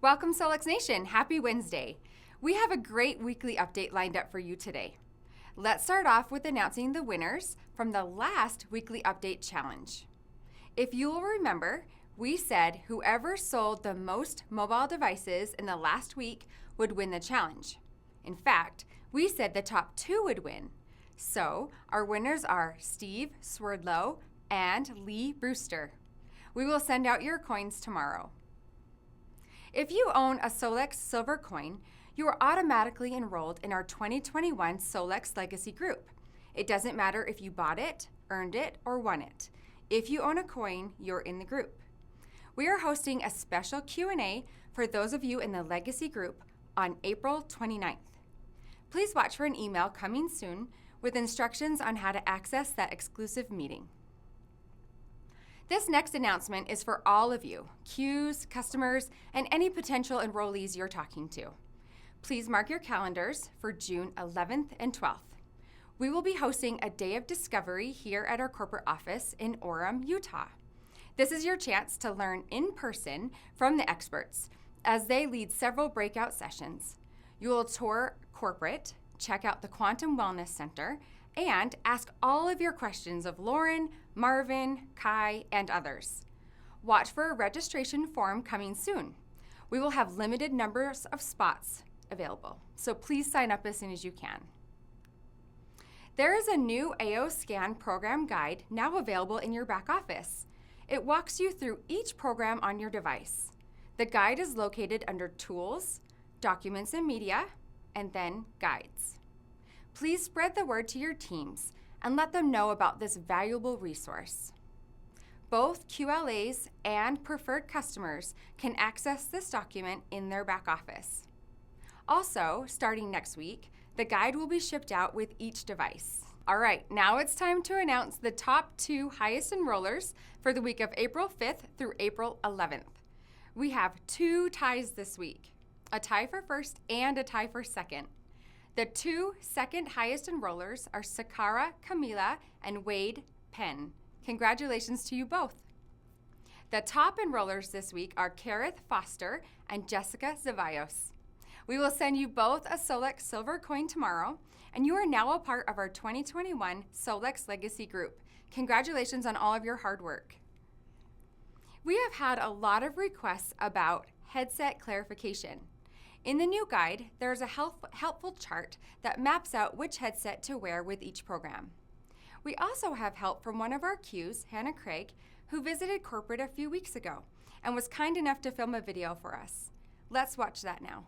Welcome, Solex Nation. Happy Wednesday. We have a great weekly update lined up for you today. Let's start off with announcing the winners from the last weekly update challenge. If you will remember, we said whoever sold the most mobile devices in the last week would win the challenge. In fact, we said the top 2 would win. So our winners are Steve Swerdlow and Lee Brewster. We will send out your coins tomorrow. If you own a Solex silver coin, you are automatically enrolled in our 2021 Solex Legacy Group. It doesn't matter if you bought it, earned it, or won it. If you own a coin, you're in the group. We are hosting a special Q&A for those of you in the Legacy Group on April 29th. Please watch for an email coming soon with instructions on how to access that exclusive meeting. This next announcement is for all of you, Qs, customers, and any potential enrollees you're talking to. Please mark your calendars for June 11th and 12th. We will be hosting a day of discovery here at our corporate office in Orem, Utah. This is your chance to learn in person from the experts as they lead several breakout sessions. You will tour corporate, check out the Quantum Wellness Center, and ask all of your questions of Loran, Marvin, Kai, and others. Watch for a registration form coming soon. We will have limited numbers of spots available, so please sign up as soon as you can. There is a new AO Scan program guide now available in your back office. It walks you through each program on your device. The guide is located under Tools, Documents and Media, and then Guides. Please spread the word to your teams and let them know about this valuable resource. Both QLAs and preferred customers can access this document in their back office. Also, starting next week, the guide will be shipped out with each device. All right, now it's time to announce the top 2 highest enrollers for the week of April 5th through April 11th. We have 2 ties this week, a tie for first and a tie for second. The 2 second highest enrollers are Sakara Camila and Wade Penn. Congratulations to you both. The top enrollers this week are Kareth Foster and Jessica Zavaios. We will send you both a Solex silver coin tomorrow, and you are now a part of our 2021 Solex Legacy Group. Congratulations on all of your hard work. We have had a lot of requests about headset clarification. In the new guide, there's a helpful chart that maps out which headset to wear with each program. We also have help from one of our Qs, Hannah Craig, who visited corporate a few weeks ago and was kind enough to film a video for us. Let's watch that now.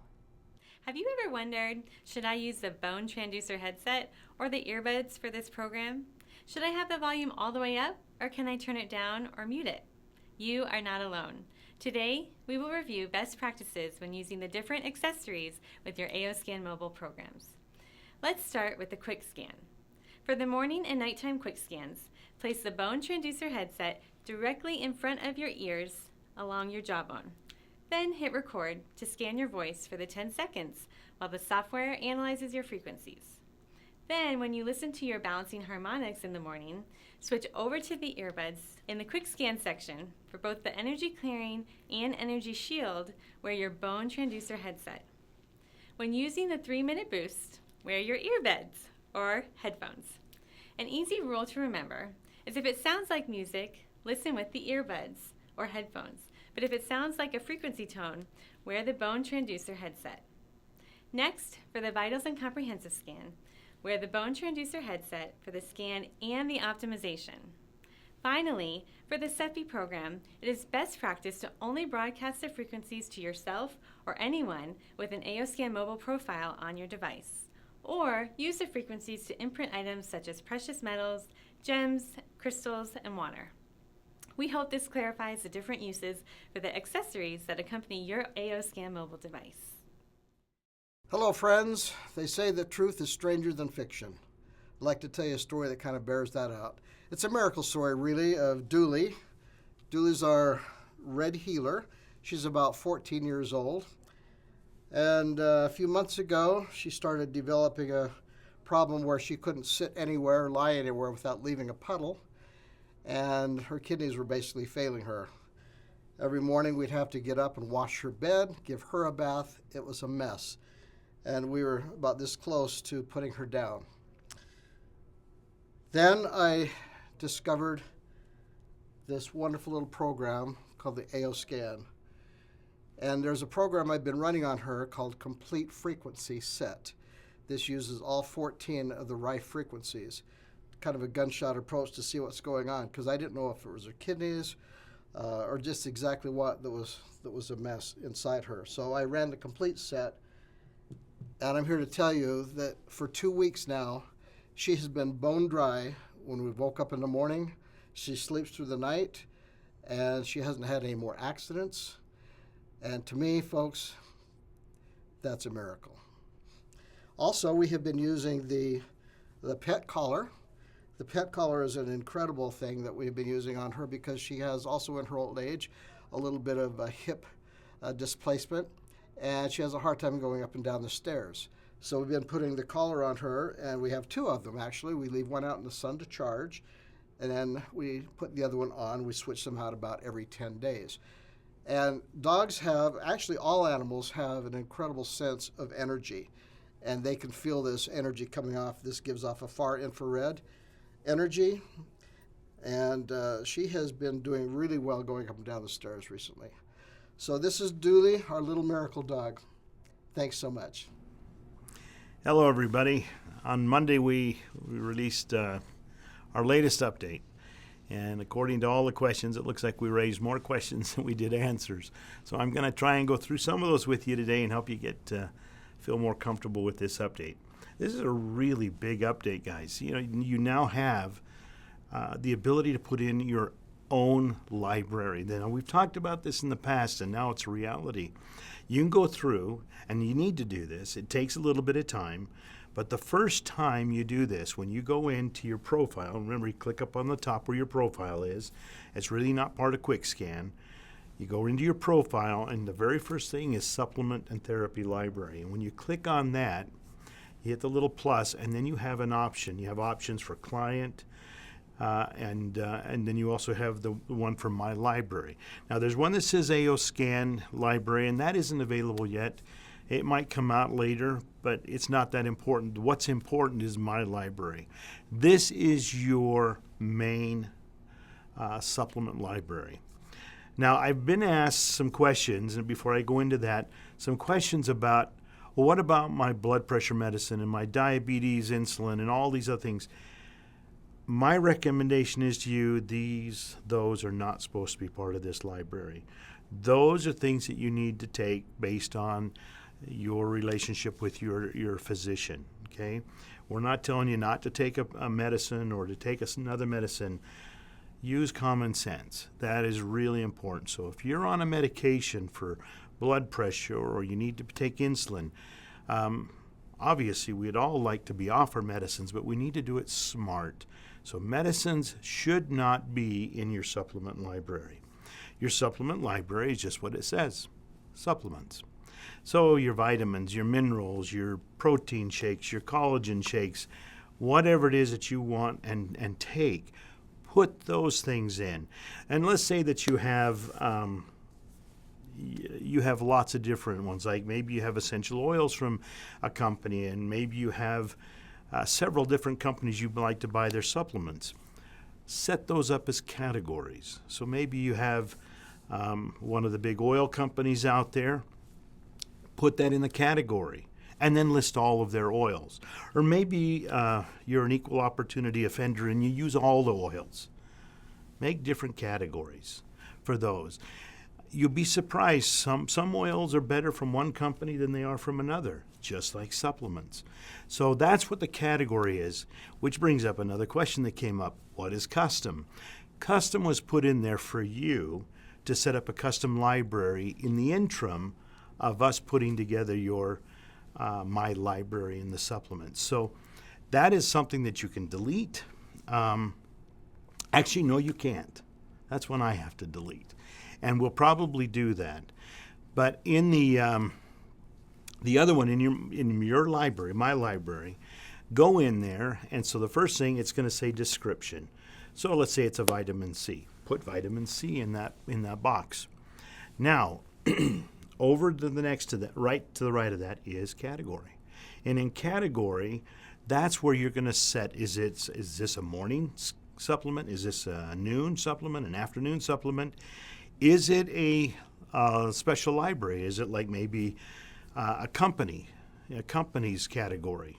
Have you ever wondered, should I use the bone transducer headset or the earbuds for this program? Should I have the volume all the way up, or can I turn it down or mute it? You are not alone. Today, we will review best practices when using the different accessories with your AO Scan mobile programs. Let's start with the quick scan. For the morning and nighttime quick scans, place the bone transducer headset directly in front of your ears along your jawbone. Then hit record to scan your voice for the 10 seconds while the software analyzes your frequencies. Then, when you listen to your balancing harmonics in the morning, switch over to the earbuds. In the quick scan section, for both the energy clearing and energy shield, wear your bone transducer headset. When using the 3-minute boost, wear your earbuds or headphones. An easy rule to remember is if it sounds like music, listen with the earbuds or headphones. But if it sounds like a frequency tone, wear the bone transducer headset. Next, for the vitals and comprehensive scan, wear the bone transducer headset for the scan and the optimization. Finally, for the SEFI program, it is best practice to only broadcast the frequencies to yourself or anyone with an AO Scan mobile profile on your device, or use the frequencies to imprint items such as precious metals, gems, crystals, and water. We hope this clarifies the different uses for the accessories that accompany your AO Scan mobile device. Hello, friends. They say that truth is stranger than fiction. I'd like to tell you a story that kind of bears that out. It's a miracle story, really, of Dooley. Dooley's our red healer. She's about 14 years old. And a few months ago, she started developing a problem where she couldn't sit anywhere, lie anywhere without leaving a puddle. And her kidneys were basically failing her. Every morning we'd have to get up and wash her bed, give her a bath. It was a mess. And we were about this close to putting her down. Then I discovered this wonderful little program called the AO Scan. And there's a program I've been running on her called Complete Frequency Set. This uses all 14 of the rife frequencies, kind of a gunshot approach to see what's going on, because I didn't know if it was her kidneys or just exactly what that was a mess inside her. So I ran the complete set, and I'm here to tell you that for 2 weeks now, she has been bone dry when we woke up in the morning. She sleeps through the night, and she hasn't had any more accidents. And to me, folks, that's a miracle. Also, we have been using the pet collar. The pet collar is an incredible thing that we've been using on her because she has also in her old age a little bit of a hip displacement, and she has a hard time going up and down the stairs. So we've been putting the collar on her, and we have 2 of them actually. We leave one out in the sun to charge, and then we put the other one on. We switch them out about every 10 days. And dogs have, actually all animals have an incredible sense of energy, and they can feel this energy coming off. This gives off a far infrared energy, and she has been doing really well going up and down the stairs recently. So this is Dooley, our little miracle dog. Thanks so much. Hello, everybody. On Monday, we released our latest update. And according to all the questions, it looks like we raised more questions than we did answers. So I'm going to try and go through some of those with you today and help you feel more comfortable with this update. This is a really big update, guys. You now have the ability to put in your own library. Now, we've talked about this in the past, and now it's a reality. You can go through, and you need to do this. It takes a little bit of time, but the first time you do this, when you go into your profile, remember you click up on the top where your profile is. It's really not part of QuickScan. You go into your profile, and the very first thing is Supplement and Therapy Library. And when you click on that, you hit the little plus, and then you have an option. You have options for client, and then you also have the one for My Library. Now, there's one that says AO Scan Library, and that isn't available yet. It might come out later, but it's not that important. What's important is My Library. This is your main supplement library. Now, I've been asked some questions, and before I go into that, some questions about, well, what about my blood pressure medicine and my diabetes, insulin, and all these other things? My recommendation is to you, those are not supposed to be part of this library. Those are things that you need to take based on your relationship with your physician, okay? We're not telling you not to take a medicine or to take another medicine. Use common sense. That is really important. So if you're on a medication for blood pressure or you need to take insulin, obviously we'd all like to be off our medicines, but we need to do it smart. So medicines should not be in your supplement library. Your supplement library is just what it says, supplements. So your vitamins, your minerals, your protein shakes, your collagen shakes, whatever it is that you want and take, put those things in. And let's say that you have lots of different ones, like maybe you have essential oils from a company, and maybe you have several different companies you'd like to buy their supplements. Set those up as categories. So maybe you have one of the big oil companies out there. Put that in the category and then list all of their oils. Or maybe you're an equal opportunity offender and you use all the oils. Make different categories for those. You'll be surprised. Some oils are better from one company than they are from another, just like supplements. So that's what the category is, which brings up another question that came up. What is custom? Custom was put in there for you to set up a custom library in the interim of us putting together your My Library and the supplements. So that is something that you can delete. Actually, no, you can't. That's when I have to delete. And we'll probably do that. But in the other one, in your library, My Library, go in there, and so the first thing, it's going to say description. So let's say it's a vitamin C. Put vitamin C in that box. Now, over to the next to the right of that is category. And in category, that's where you're going to set, is this a morning supplement? Is this a noon supplement, an afternoon supplement? Is it a special library? Is it like maybe a company's category?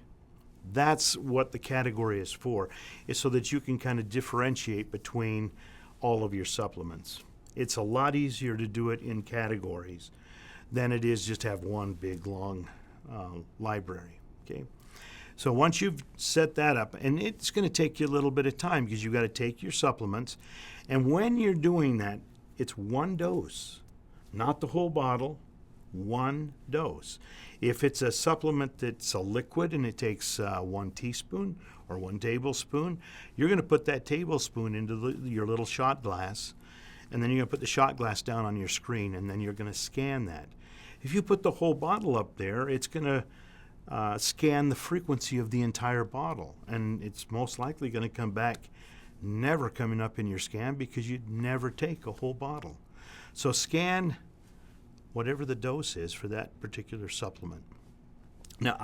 That's what the category is for, is so that you can kind of differentiate between all of your supplements. It's a lot easier to do it in categories than it is just to have one big, long library, okay? So once you've set that up, and it's going to take you a little bit of time because you've got to take your supplements, and when you're doing that, it's one dose, not the whole bottle, one dose. If it's a supplement that's a liquid and it takes 1 teaspoon or 1 tablespoon, you're going to put that tablespoon into your little shot glass, and then you're going to put the shot glass down on your screen, and then you're going to scan that. If you put the whole bottle up there, it's going to scan the frequency of the entire bottle, and it's most likely going to come back never coming up in your scan because you'd never take a whole bottle. So scan whatever the dose is for that particular supplement. Now,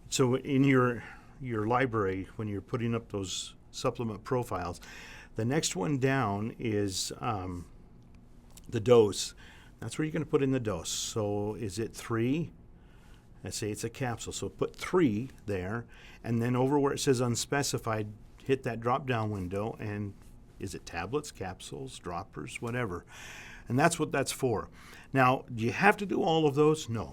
so in your library, when you're putting up those supplement profiles, the next one down is the dose. That's where you're going to put in the dose. So is it 3? Let's say it's a capsule. So put 3 there, and then over where it says unspecified, hit that drop-down window, and is it tablets, capsules, droppers, whatever. And that's what that's for. Now, do you have to do all of those? No.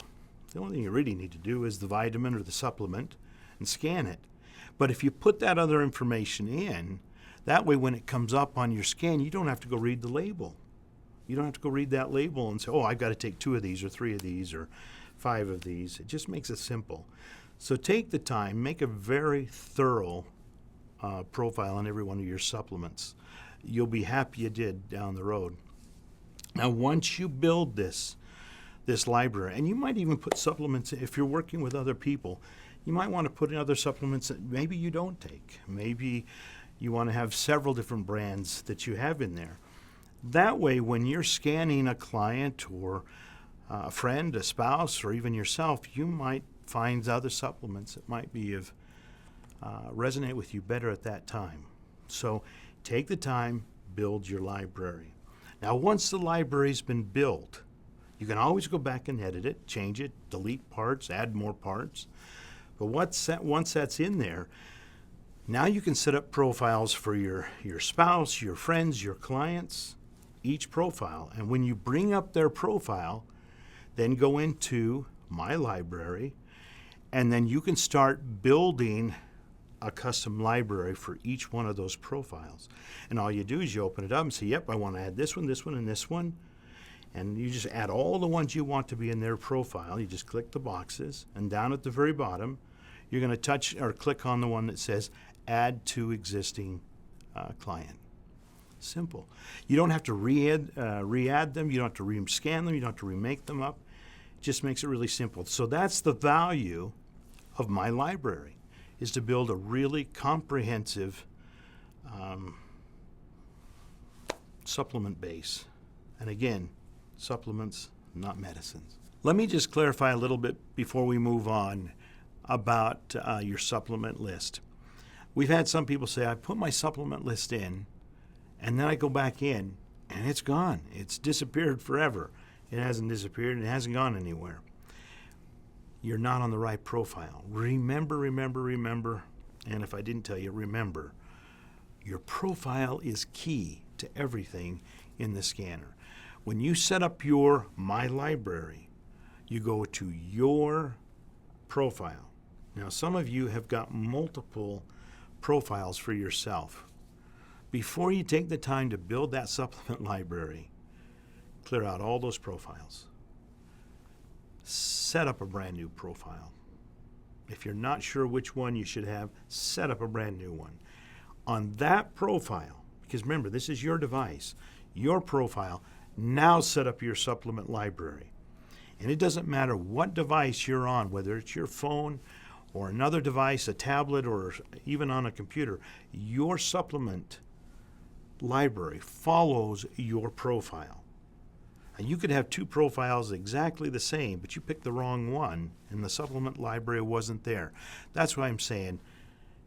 The only thing you really need to do is the vitamin or the supplement and scan it. But if you put that other information in, that way when it comes up on your scan, you don't have to go read the label. You don't have to go read that label and say, oh, I've got to take 2 of these or 3 of these or 5 of these. It just makes it simple. So take the time, make a very thorough profile on every one of your supplements. You'll be happy you did down the road. Now, once you build this library, and you might even put supplements, if you're working with other people, you might want to put in other supplements that maybe you don't take. Maybe you want to have several different brands that you have in there. That way, when you're scanning a client or a friend, a spouse, or even yourself, you might find other supplements that might be resonate with you better at that time. So take the time, build your library. Now, once the library's been built, you can always go back and edit it, change it, delete parts, add more parts. But once that's in there, now you can set up profiles for your spouse, your friends, your clients, each profile. And when you bring up their profile, then go into My Library, and then you can start building a custom library for each one of those profiles. And all you do is you open it up and say, yep, I want to add this one, and this one. And you just add all the ones you want to be in their profile. You just click the boxes, and down at the very bottom, you're going to touch or click on the one that says Add to Existing Client. Simple. You don't have to re-add them. You don't have to re-scan them. You don't have to remake them up. It just makes it really simple. So that's the value of My Library, is to build a really comprehensive supplement base. And again, supplements, not medicines. Let me just clarify a little bit before we move on about your supplement list. We've had some people say, I put my supplement list in, and then I go back in, and it's gone. It's disappeared forever. It hasn't disappeared, and it hasn't gone anywhere. You're not on the right profile. Remember, and if I didn't tell you, remember, your profile is key to everything in the scanner. When you set up your My Library, you go to your profile. Now, some of you have got multiple profiles for yourself. Before you take the time to build that supplement library, clear out all those profiles. Set up a brand new profile. If you're not sure which one you should have, set up a brand new one. On that profile, because remember, this is your device, your profile, now set up your supplement library. And it doesn't matter what device you're on, whether it's your phone or another device, a tablet, or even on a computer, your supplement library follows your profile. And you could have two profiles exactly the same, but you picked the wrong one, and the supplement library wasn't there. That's why I'm saying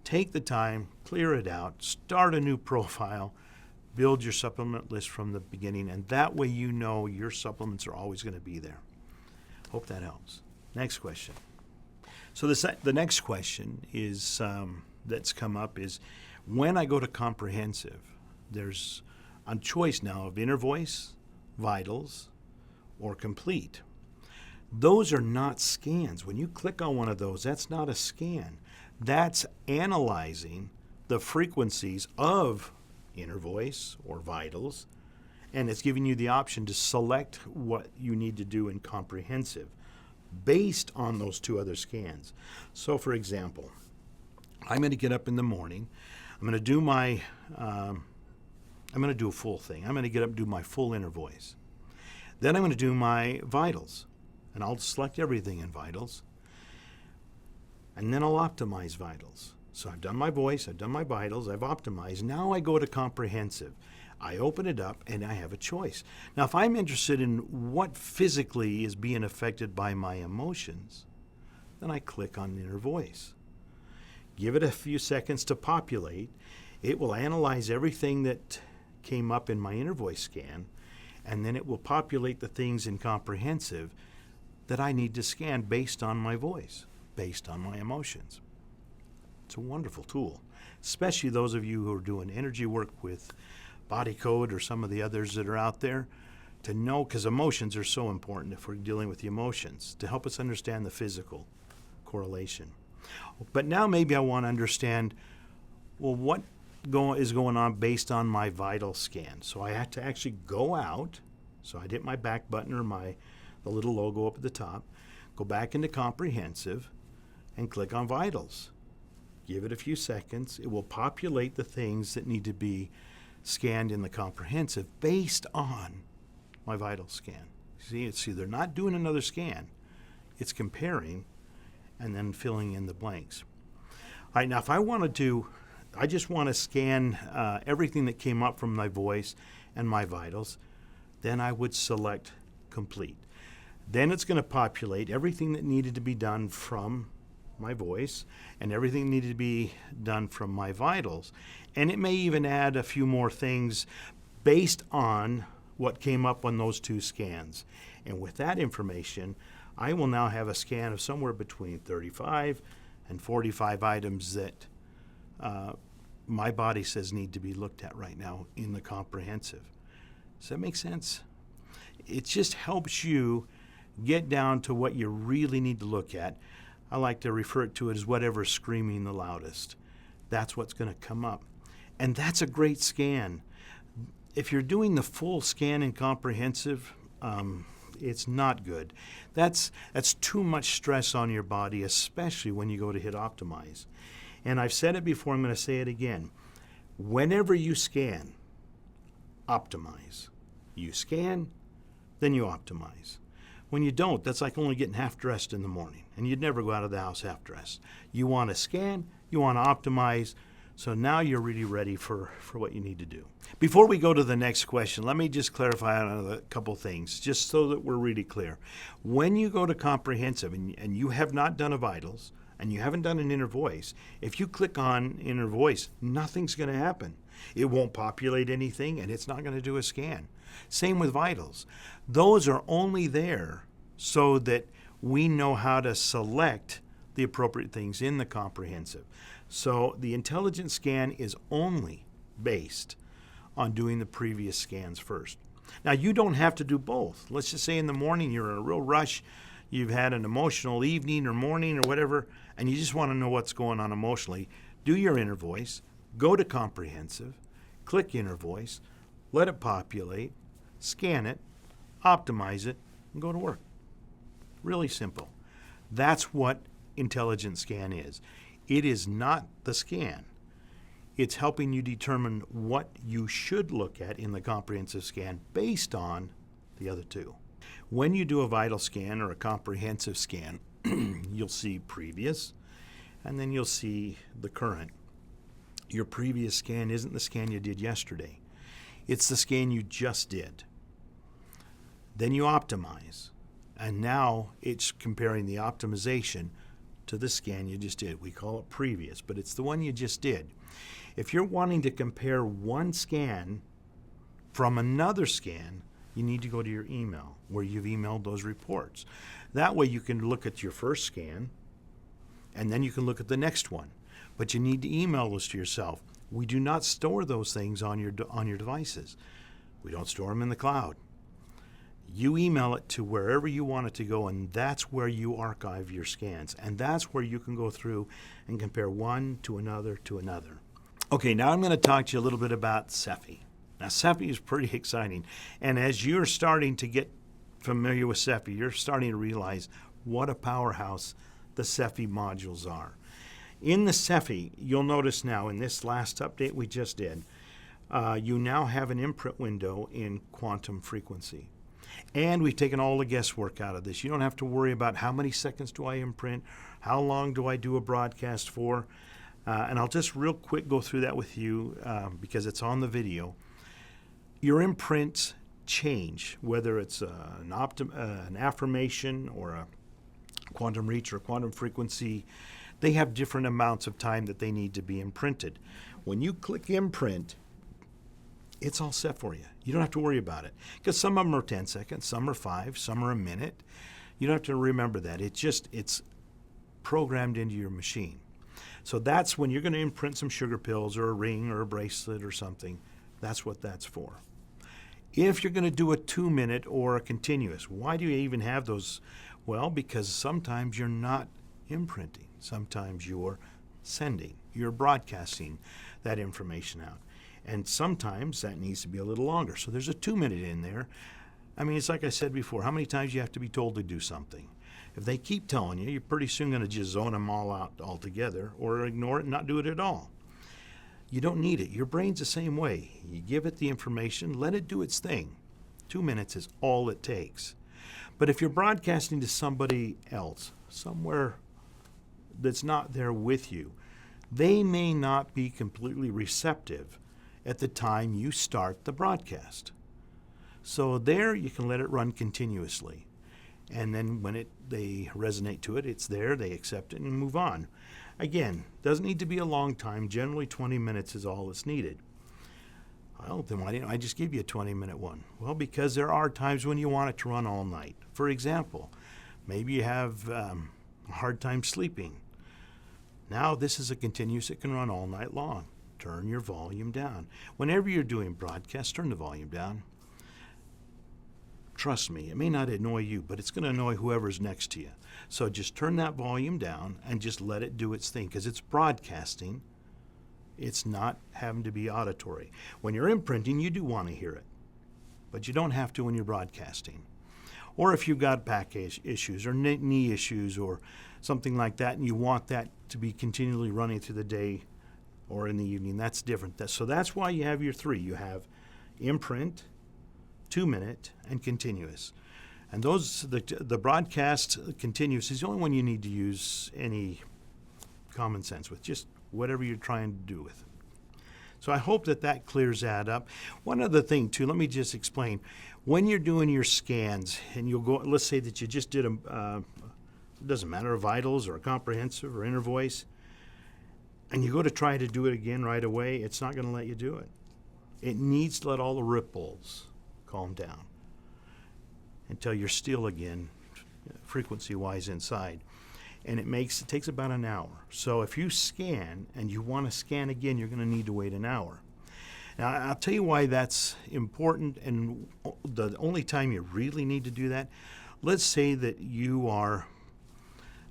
take the time, clear it out, start a new profile, build your supplement list from the beginning, and that way you know your supplements are always going to be there. Hope that helps. Next question. So the next question is that's come up is, when I go to comprehensive, there's a choice now of inner voice, vitals, or complete. Those are not scans. When you click on one of those, that's not a scan. That's analyzing the frequencies of inner voice or vitals, and it's giving you the option to select what you need to do in comprehensive based on those two other scans. So for example, I'm going to get up in the morning, I'm going to do my I'm going to do a full thing. I'm going to get up and do my full inner voice. Then I'm going to do my vitals, and I'll select everything in vitals, and then I'll optimize vitals. So I've done my voice, I've done my vitals, I've optimized. Now I go to comprehensive. I open it up, and I have a choice. Now, if I'm interested in what physically is being affected by my emotions, then I click on inner voice. Give it a few seconds to populate. It will analyze everything that came up in my inner voice scan, and then it will populate the things in comprehensive that I need to scan based on my voice, based on my emotions. It's a wonderful tool, especially those of you who are doing energy work with Body Code or some of the others that are out there, to know, because emotions are so important if we're dealing with the emotions, to help us understand the physical correlation. But now maybe I want to understand, well, what is going on based on my vital scan. So I have to actually go out. So I'd hit my back button or the little logo up at the top, go back into comprehensive, and click on vitals. Give it a few seconds. It will populate the things that need to be scanned in the comprehensive based on my vital scan. See, they're not doing another scan. It's comparing and then filling in the blanks. All right, now if I just want to scan everything that came up from my voice and my vitals, then I would select complete. Then it's going to populate everything that needed to be done from my voice and everything that needed to be done from my vitals. And it may even add a few more things based on what came up on those two scans. And with that information, I will now have a scan of somewhere between 35 and 45 items that my body says need to be looked at right now in the comprehensive. Does that make sense? It just helps you get down to what you really need to look at. I like to refer to it as whatever's screaming the loudest. That's what's going to come up. And that's a great scan. If you're doing the full scan in comprehensive, it's not good. That's too much stress on your body, especially when you go to hit optimize. And I've said it before, I'm going to say it again. Whenever you scan, optimize. You scan, then you optimize. When you don't, that's like only getting half dressed in the morning, and you'd never go out of the house half dressed. You want to scan, you want to optimize, so now you're really ready for what you need to do. Before we go to the next question, let me just clarify on a couple things, just so that we're really clear. When you go to comprehensive and you have not done a vitals, and you haven't done an inner voice, if you click on inner voice, nothing's going to happen. It won't populate anything, and it's not going to do a scan. Same with vitals. Those are only there so that we know how to select the appropriate things in the comprehensive. So the intelligent scan is only based on doing the previous scans first. Now, you don't have to do both. Let's just say in the morning you're in a real rush, you've had an emotional evening or morning or whatever, and you just want to know what's going on emotionally. Do your inner voice, go to comprehensive, click inner voice, let it populate, scan it, optimize it, and go to work. Really simple. That's what intelligent scan is. It is not the scan. It's helping you determine what you should look at in the comprehensive scan based on the other two. When you do a vital scan or a comprehensive scan, you'll see previous, and then you'll see the current. Your previous scan isn't the scan you did yesterday. It's the scan you just did. Then you optimize. And now it's comparing the optimization to the scan you just did. We call it previous, but it's the one you just did. If you're wanting to compare one scan from another scan, you need to go to your email where you've emailed those reports. That way you can look at your first scan and then you can look at the next one. But you need to email those to yourself. We do not store those things on your devices. We don't store them in the cloud. You email it to wherever you want it to go, and that's where you archive your scans. And that's where you can go through and compare one to another to another. Okay, now I'm going to talk to you a little bit about SEFI. Now, SEFI is pretty exciting. And as you're starting to get familiar with SEFI, you're starting to realize what a powerhouse the SEFI modules are. In the SEFI, you'll notice now in this last update we just did, you now have an imprint window in quantum frequency. And we've taken all the guesswork out of this. You don't have to worry about how many seconds do I imprint, how long do I do a broadcast for, and I'll just real quick go through that with you because it's on the video. Your imprints change, whether it's an affirmation or a quantum reach or quantum frequency. They have different amounts of time that they need to be imprinted. When you click imprint, it's all set for you. You don't have to worry about it because some of them are 10 seconds, some are 5, some are a minute. You don't have to remember that. It's programmed into your machine. So that's when you're going to imprint some sugar pills or a ring or a bracelet or something. That's what that's for. If you're going to do a 2-minute or a continuous, why do you even have those? Well, because sometimes you're not imprinting. Sometimes you're sending. You're broadcasting that information out. And sometimes that needs to be a little longer. So there's a 2-minute in there. I mean, it's like I said before, how many times you have to be told to do something? If they keep telling you, you're pretty soon going to just zone them all out altogether or ignore it and not do it at all. You don't need it. Your brain's the same way. You give it the information, let it do its thing. 2 minutes is all it takes. But if you're broadcasting to somebody else, somewhere that's not there with you, they may not be completely receptive at the time you start the broadcast. So there you can let it run continuously. And then when they resonate to it, it's there, they accept it and move on. Again, doesn't need to be a long time. Generally 20 minutes is all that's needed. Well, then why didn't I just give you a 20-minute one? Well, because there are times when you want it to run all night. For example, maybe you have a hard time sleeping. Now this is a continuous that can run all night long. Turn your volume down. Whenever you're doing broadcasts, turn the volume down. Trust me, it may not annoy you, but it's going to annoy whoever's next to you. So just turn that volume down and just let it do its thing because it's broadcasting. It's not having to be auditory. When you're imprinting, you do want to hear it, but you don't have to when you're broadcasting. Or if you've got back issues or knee issues or something like that, and you want that to be continually running through the day or in the evening, that's different. So that's why you have your 3. You have imprint, 2-minute, and continuous. And the broadcast continuous is the only one you need to use any common sense with, just whatever you're trying to do with it. So I hope that clears that up. One other thing, too, let me just explain. When you're doing your scans, and you'll go, let's say that you just did it doesn't matter, a vitals or a comprehensive or inner voice, and you go to try to do it again right away, it's not going to let you do it. It needs to let all the ripples calm down until you're still again, frequency-wise inside. And it takes about an hour. So if you scan and you want to scan again, you're going to need to wait an hour. Now, I'll tell you why that's important, and the only time you really need to do that, let's say that you are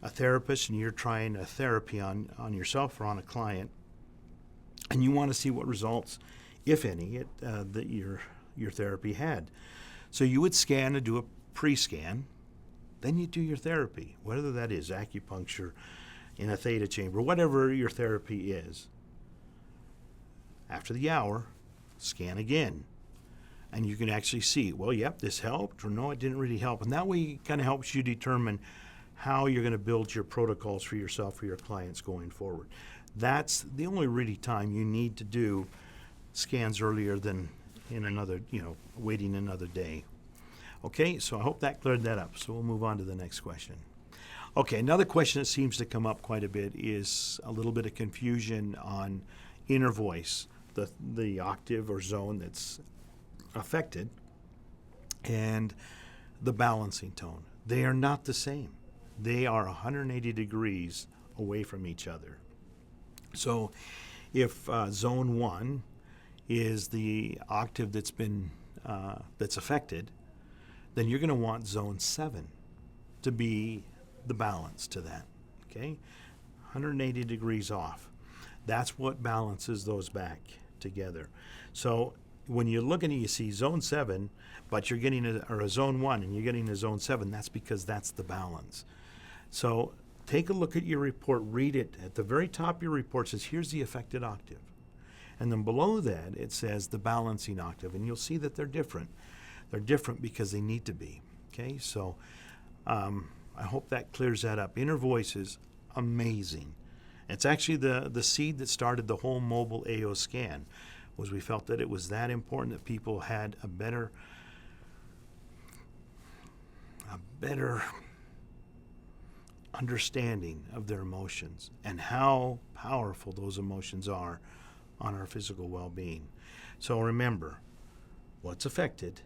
a therapist and you're trying a therapy on yourself or on a client, and you want to see what results, if any, that your therapy had. So you would scan and do a pre-scan, then you do your therapy, whether that is acupuncture in a theta chamber, whatever your therapy is. After the hour, scan again. And you can actually see, well, yep, this helped, or no, it didn't really help. And that way it kind of helps you determine how you're going to build your protocols for yourself or your clients going forward. That's the only really time you need to do scans earlier than in another, waiting another day. Okay, so I hope that cleared that up. So we'll move on to the next question. Okay, another question that seems to come up quite a bit is a little bit of confusion on inner voice, the octave or zone that's affected, and the balancing tone. They are not the same. They are 180 degrees away from each other. So if zone 1 is the octave that's been that's affected, then you're going to want zone 7 to be the balance to that. Okay, 180 degrees off. That's what balances those back together. So when you're looking at, you see zone 7, but you're getting a zone 1 and you're getting a zone 7. That's because that's the balance. So take a look at your report, read it. At the very top of your report, it says, here's the affected octave. And then below that, it says the balancing octave. And you'll see that they're different. They're different because they need to be. Okay, so I hope that clears that up. Inner voice is amazing. It's actually the seed that started the whole mobile AO scan, was we felt that it was that important that people had a better understanding of their emotions and how powerful those emotions are on our physical well-being. So remember, what's affected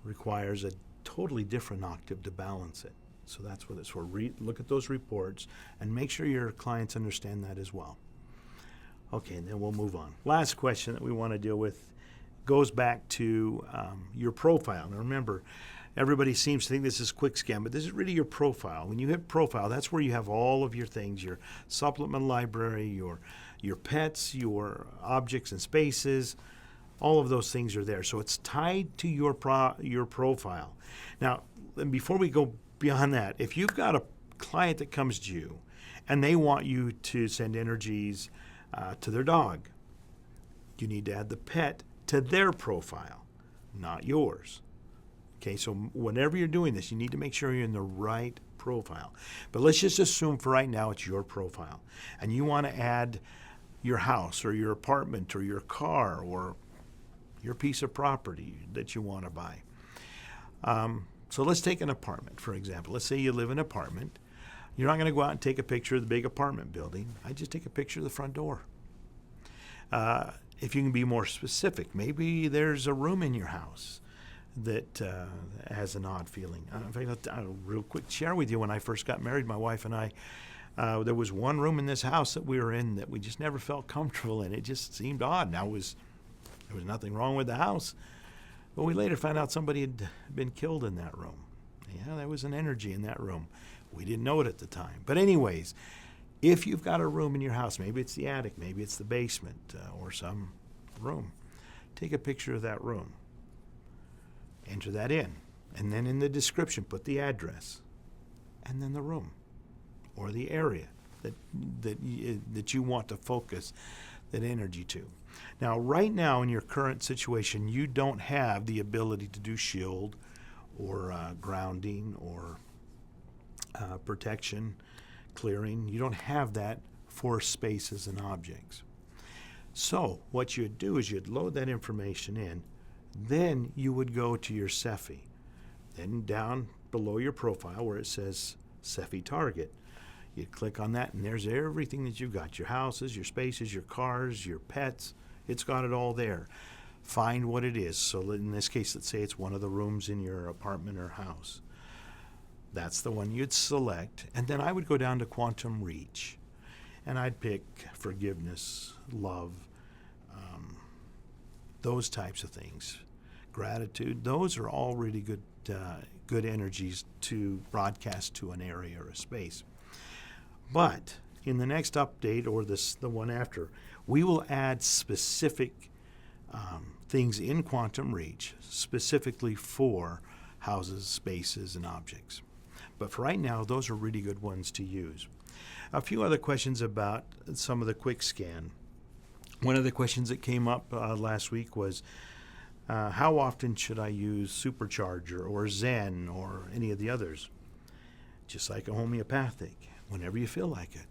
requires a totally different octave to balance it. So that's what it's for. Look at those reports and make sure your clients understand that as well. Okay, and then we'll move on. Last question that we want to deal with goes back to your profile. Now remember, everybody seems to think this is quick scan, but this is really your profile. When you hit profile, that's where you have all of your things, your supplement library, your pets, your objects and spaces. All of those things are there. So it's tied to your profile. Now, before we go beyond that, if you've got a client that comes to you and they want you to send energies to their dog, you need to add the pet to their profile, not yours. Okay, so whenever you're doing this, you need to make sure you're in the right profile. But let's just assume for right now it's your profile. And you want to add your house or your apartment or your car or your piece of property that you want to buy. So let's take an apartment, for example. Let's say you live in an apartment. You're not going to go out and take a picture of the big apartment building. I just take a picture of the front door. If you can be more specific, maybe there's a room in your house that has an odd feeling. In fact, I'll real quick share with you, when I first got married, my wife and I, there was one room in this house that we were in that we just never felt comfortable in. It just seemed odd. Now, there was nothing wrong with the house, but we later found out somebody had been killed in that room. Yeah, there was an energy in that room. We didn't know it at the time. But anyways, if you've got a room in your house, maybe it's the attic, maybe it's the basement, or some room, take a picture of that room. Enter that in. And then in the description, put the address. And then the room or the area that you want to focus that energy to. Now, right now in your current situation, you don't have the ability to do shield or grounding or protection, clearing. You don't have that for spaces and objects. So what you'd do is you'd load that information in. Then you would go to your SEFI. Then down below your profile where it says SEFI target, you'd click on that, and there's everything that you've got. Your houses, your spaces, your cars, your pets. It's got it all there. Find what it is. So in this case, let's say it's one of the rooms in your apartment or house. That's the one you'd select. And then I would go down to quantum reach. And I'd pick forgiveness, love, those types of things. Gratitude. Those are all really good energies to broadcast to an area or a space. But in the next update, or the one after, we will add specific things in quantum reach specifically for houses, spaces, and objects. But for right now, those are really good ones to use. A few other questions about some of the quick scan. One of the questions that came up last week was, how often should I use Supercharger or Zen or any of the others? Just like a homeopathic, whenever you feel like it.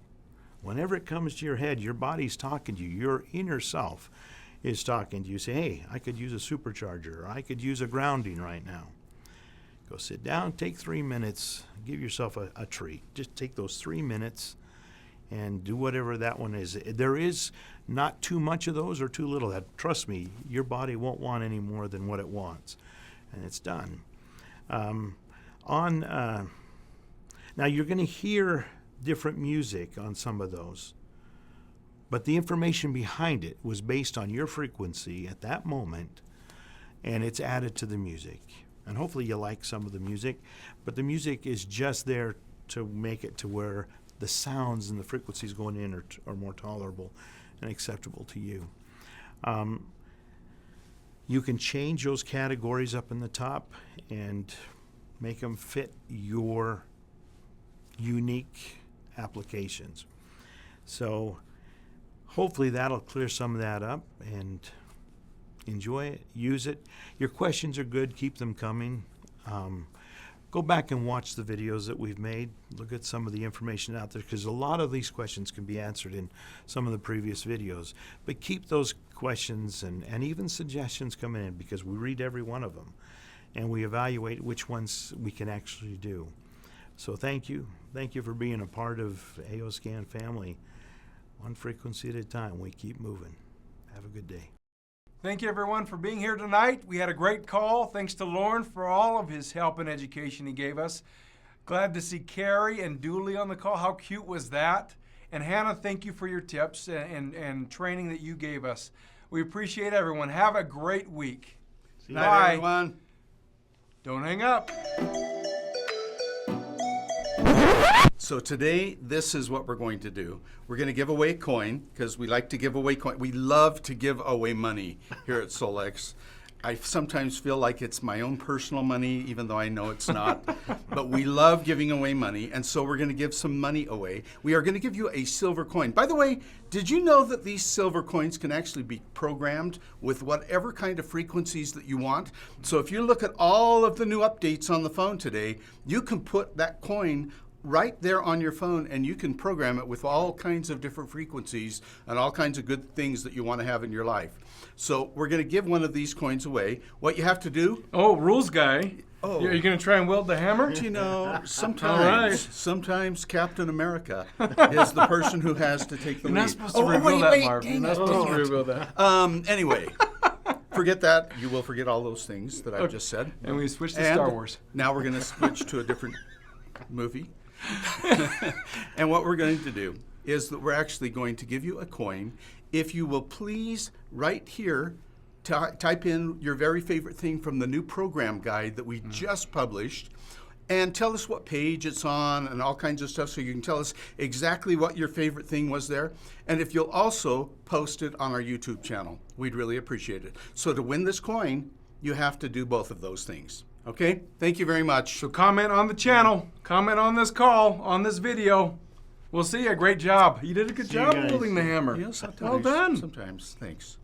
Whenever it comes to your head, your body's talking to you. Your inner self is talking to you. Say, hey, I could use a supercharger, or I could use a grounding right now. Go sit down, take 3 minutes, give yourself a treat. Just take those 3 minutes and do whatever that one is. There is not too much of those or too little. Trust me, your body won't want any more than what it wants, and it's done. Now you're going to hear different music on some of those, but the information behind it was based on your frequency at that moment, and it's added to the music. And hopefully you like some of the music, but the music is just there to make it to where the sounds and the frequencies going in are more tolerable and acceptable to you. You can change those categories up in the top and make them fit your unique applications. So hopefully that'll clear some of that up, and enjoy it, use it. Your questions are good, keep them coming. Go back and watch the videos that we've made. Look at some of the information out there, because a lot of these questions can be answered in some of the previous videos. But keep those questions and even suggestions coming in, because we read every one of them and we evaluate which ones we can actually do. So thank you. Thank you for being a part of AOScan family. One frequency at a time, we keep moving. Have a good day. Thank you, everyone, for being here tonight. We had a great call. Thanks to Loran for all of his help and education he gave us. Glad to see Carrie and Dooley on the call. How cute was that? And Hannah, thank you for your tips and training that you gave us. We appreciate everyone. Have a great week. See you later, everyone. Don't hang up. So today, this is what we're going to do. We're going to give away a coin, because we like to give away coin. We love to give away money here at Solex. I sometimes feel like it's my own personal money, even though I know it's not. But we love giving away money, and so we're going to give some money away. We are going to give you a silver coin. By the way, did you know that these silver coins can actually be programmed with whatever kind of frequencies that you want? So if you look at all of the new updates on the phone today, you can put that coin right there on your phone, and you can program it with all kinds of different frequencies and all kinds of good things that you want to have in your life. So we're going to give one of these coins away. What you have to do... Oh, rules guy. Oh. Are you going to try and wield the hammer? You know, Right. sometimes Captain America is the person who has to take the You're lead. not supposed to reveal that, Marv. You're dang not it, supposed to dang it. reveal that. Anyway, forget that. You will forget all those things that I've just said. And we switched to And Star Wars. Now we're going to switch to a different movie. And what we're going to do is that we're actually going to give you a coin. If you will please, right here, type in your very favorite thing from the new program guide that we just published, and tell us what page it's on and all kinds of stuff, so you can tell us exactly what your favorite thing was there. And if you'll also post it on our YouTube channel, we'd really appreciate it. So to win this coin, you have to do both of those things. Okay? Thank you very much. So comment on the channel, comment on this call, on this video. We'll see you. Great job. You did a good job guys. wielding the hammer. Yeah, sometimes. Well done. Sometimes. Thanks.